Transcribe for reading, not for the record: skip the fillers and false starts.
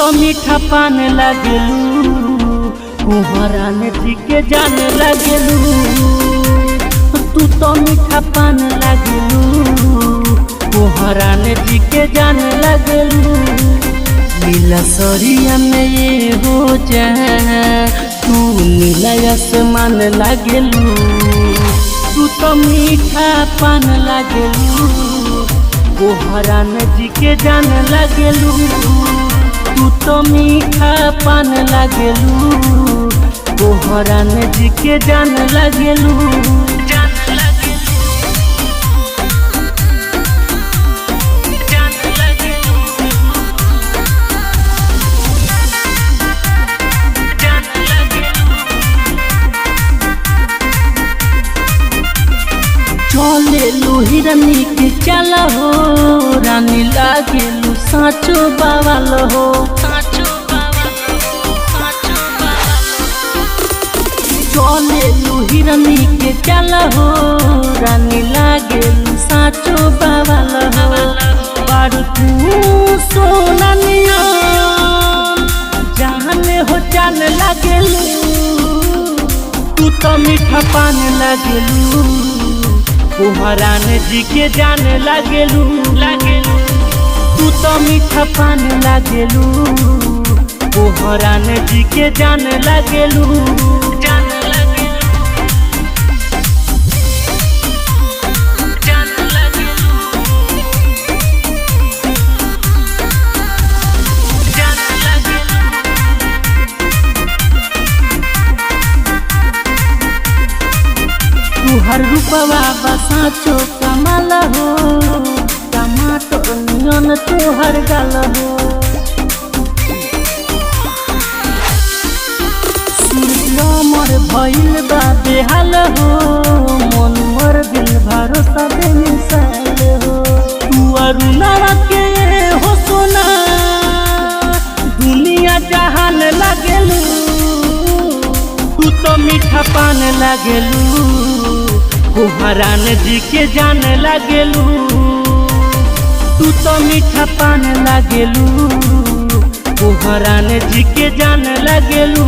तो मीठा पान लगलू, कुहरान जी के जान लगलू। तू तो मीठा पान लगलू, कुहरान जी के जान लगलू। नीला सरिया में ये हो जाए, तू नीला आसमान लगलू। तू तो मीठा पान लगलू, कुहरान जी के जान लगलू। तू तो मीठा पान लगलू, कुहरान जी के जान लगलू। चलेलू हिरनी के चल हो, रानी लागेलू साचो बावल हो। चलेलू हिरनी के चल हो, रानी लागेलू साचो बावल हो। बारू तू सोना निया, जाने हो जान लागेलू। तू तो मीठा पान लगलू, कुहरान जी के जान लगलू। तू तो मीठा पान लगलू, कुहरान जी के जान लगलू। तुहर रूपवा बसाचो कमल हो, टमाटर नियन तुहर गल हो। सूर्य मोर भइल बा बेहाल हो, मन मोर दिल भरोसा बेमिसाल हो। तू अरुणवा के हो सोना, दुनिया जहान लगलू। तू तो मीठा पान लगलू, कुहरान जी के जान लगलू। तू तो मीठा पान लगलू, कुहरान जी के जान लगलू।